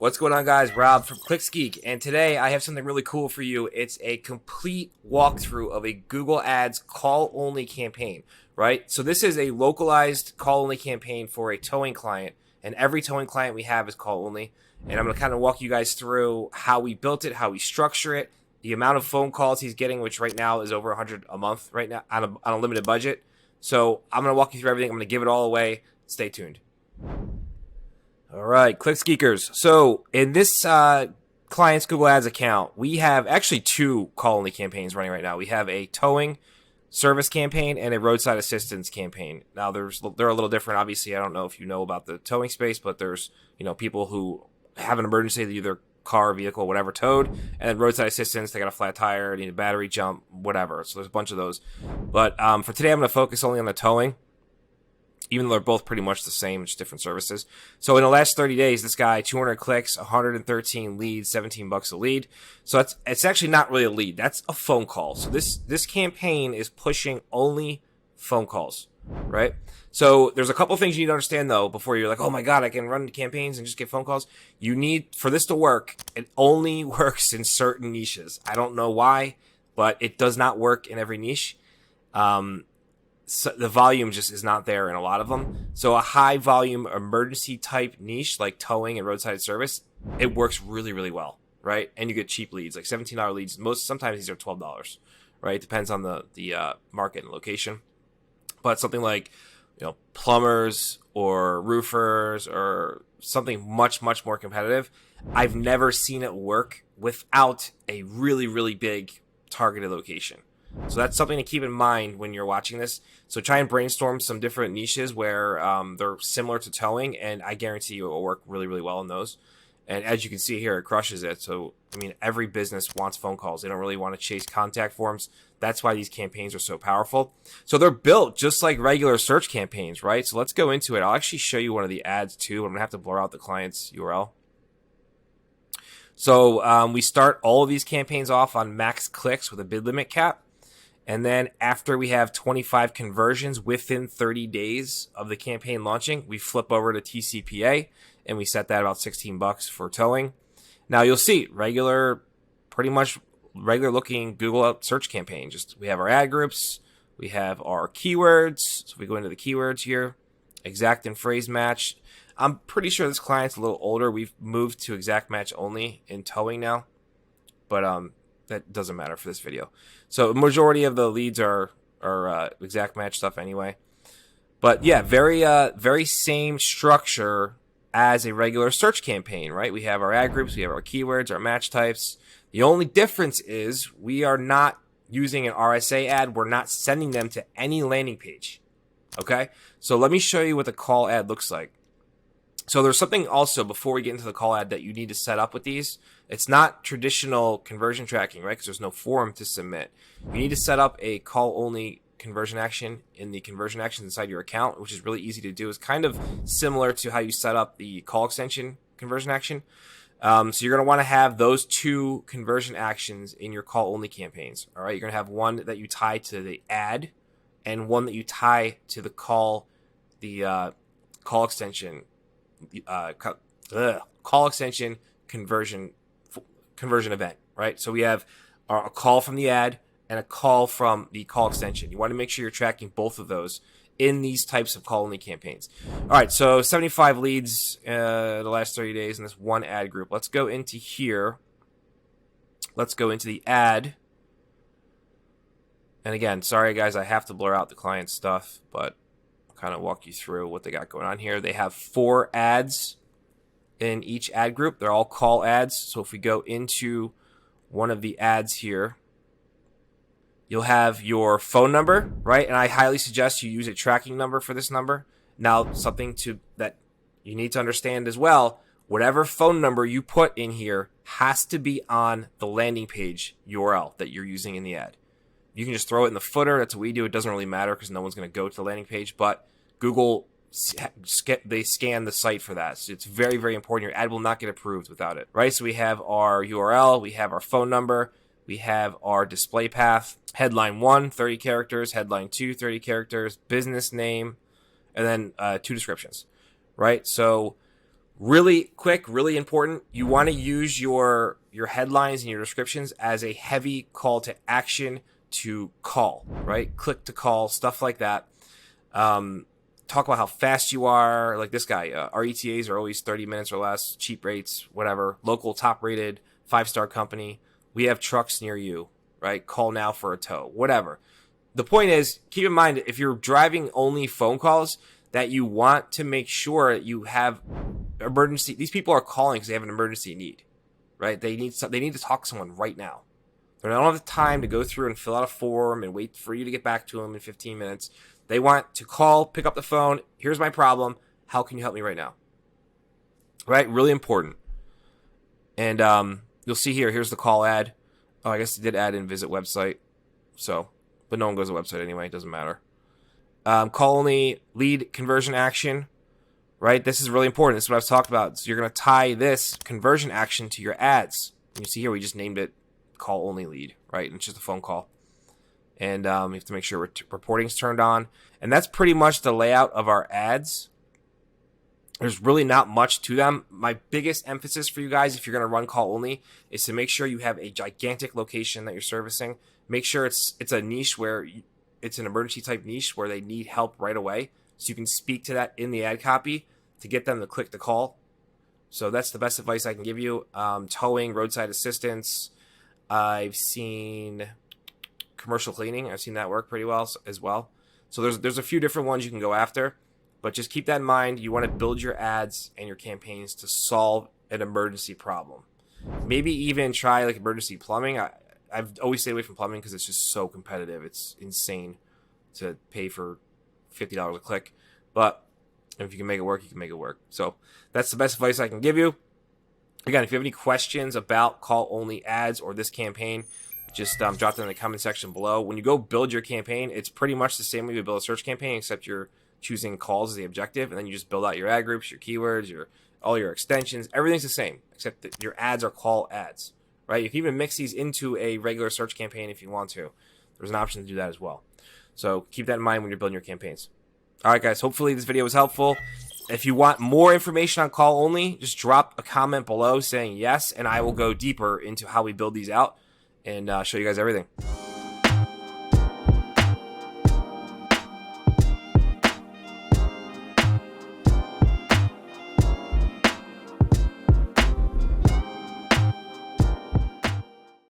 What's going on, guys? Rob from ClicksGeek, and today I have something really cool for you. It's a complete walkthrough of a Google Ads call-only campaign, right? So this is a localized call-only campaign for a towing client, and every towing client we have is call-only, and I'm going to kind of walk you guys through how we built it, how we structure it, the amount of phone calls he's getting, which right now is over 100 a month right now on a limited budget. So I'm going to walk you through everything. I'm going to give it all away. Stay tuned. All right, ClicksGeekers. So in this client's Google Ads account, we have actually two call-only campaigns running right now. We have a towing service campaign and a roadside assistance campaign. Now, they're a little different. Obviously, I don't know if you know about the towing space, but there's people who have an emergency, they either car, vehicle, whatever, towed, and then roadside assistance, they got a flat tire, need a battery jump, whatever. So there's a bunch of those. But for today, I'm going to focus only on the towing, even though they're both pretty much the same, just different services. So in the last 30 days, this guy, 200 clicks, 113 leads, $17 a lead. So it's actually not really a lead. That's a phone call. So this campaign is pushing only phone calls, right? So there's a couple things you need to understand, though, before you're like, oh my God, I can run campaigns and just get phone calls. You need, for this to work, it only works in certain niches. I don't know why, but it does not work in every niche. So the volume just is not there in a lot of them. So a high volume emergency type niche like towing and roadside service, it works really, really well, right? And you get cheap leads, like $17 leads. Sometimes these are $12, right? It depends on the market and location. But something like plumbers or roofers or something much, much more competitive, I've never seen it work without a really, really big targeted location. So that's something to keep in mind when you're watching this. So try and brainstorm some different niches where they're similar to towing, and I guarantee you it will work really, really well in those. And as you can see here, it crushes it. So, I mean, every business wants phone calls. They don't really want to chase contact forms. That's why these campaigns are so powerful. So they're built just like regular search campaigns, right? So let's go into it. I'll actually show you one of the ads too. I'm going to have to blur out the client's URL. So we start all of these campaigns off on max clicks with a bid limit cap. And then after we have 25 conversions within 30 days of the campaign launching, we flip over to TCPA and we set that about $16 for towing. Now you'll see pretty much regular looking Google search campaign. Just we have our ad groups, we have our keywords. So we go into the keywords here, exact and phrase match. I'm pretty sure this client's a little older. We've moved to exact match only in towing now, but that doesn't matter for this video. So majority of the leads are exact match stuff anyway. But yeah, very same structure as a regular search campaign, right? We have our ad groups, we have our keywords, our match types. The only difference is we are not using an RSA ad. We're not sending them to any landing page. Okay? So let me show you what the call ad looks like. So there's something also before we get into the call ad that you need to set up with these. It's not traditional conversion tracking, right? Because there's no form to submit. You need to set up a call-only conversion action in the conversion actions inside your account, which is really easy to do. It's kind of similar to how you set up the call extension conversion action. So you're going to want to have those two conversion actions in your call-only campaigns. All right, you're going to have one that you tie to the ad and one that you tie to the call extension. Call extension conversion event, right? So we have a call from the ad and a call from the call extension. You want to make sure you're tracking both of those in these types of call-only campaigns. All right, so 75 leads the last 30 days in this one ad group. Let's go into here. Let's go into the ad. And again, sorry guys, I have to blur out the client stuff, but kind of walk you through what they got going on here. They have 4 ads in each ad group. They're all call ads. So if we go into one of the ads here, you'll have your phone number, right? And I highly suggest you use a tracking number for this number. Now, something that you need to understand as well, whatever phone number you put in here has to be on the landing page URL that you're using in the ad. You can just throw it in the footer. That's what we do. It doesn't really matter because no one's going to go to the landing page, but Google, they scan the site for that. So it's very, very important. Your ad will not get approved without it, right? So we have our URL, we have our phone number, we have our display path, headline 1, 30 characters, headline 2, 30 characters, business name, and then 2 descriptions, right? So Really quick, really important. You want to use your headlines and your descriptions as a heavy call to action to call, right? Click to call, stuff like that. Talk about how fast you are. Like this guy, our ETAs are always 30 minutes or less, cheap rates, whatever. Local, top rated, 5-star company. We have trucks near you, right? Call now for a tow, whatever. The point is, keep in mind, if you're driving only phone calls, that you want to make sure that you have emergency. These people are calling because they have an emergency need, right? They need to talk to someone right now. They don't have the time to go through and fill out a form and wait for you to get back to them in 15 minutes. They want to call, pick up the phone. Here's my problem. How can you help me right now? Right? Really important. And you'll see here. Here's the call ad. Oh, I guess they did add in visit website. So, but no one goes to the website anyway. It doesn't matter. Call only lead conversion action. Right? This is really important. This is what I've talked about. So you're going to tie this conversion action to your ads. And you see here, we just named it call only lead. Right? And it's just a phone call. And you have to make sure reporting's turned on. And that's pretty much the layout of our ads. There's really not much to them. My biggest emphasis for you guys, if you're going to run call only, is to make sure you have a gigantic location that you're servicing. Make sure it's a niche where it's an emergency type niche where they need help right away. So you can speak to that in the ad copy to get them to click the call. So that's the best advice I can give you. Towing, roadside assistance. I've seen commercial cleaning. I've seen that work pretty well as well. So there's a few different ones you can go after, but just keep that in mind. You want to build your ads and your campaigns to solve an emergency problem. Maybe even try like emergency plumbing. I've always stayed away from plumbing because it's just so competitive. It's insane to pay for $50 a click. But if you can make it work, you can make it work. So that's the best advice I can give you. Again, if you have any questions about call only ads or this campaign, just drop them in the comment section below. When you go build your campaign, it's pretty much the same way you build a search campaign, except you're choosing calls as the objective, and then you just build out your ad groups, your keywords, all your extensions. Everything's the same, except that your ads are call ads, right? You can even mix these into a regular search campaign if you want to. There's an option to do that as well. So keep that in mind when you're building your campaigns. All right, guys, hopefully this video was helpful. If you want more information on call only, just drop a comment below saying yes, and I will go deeper into how we build these out and show you guys everything.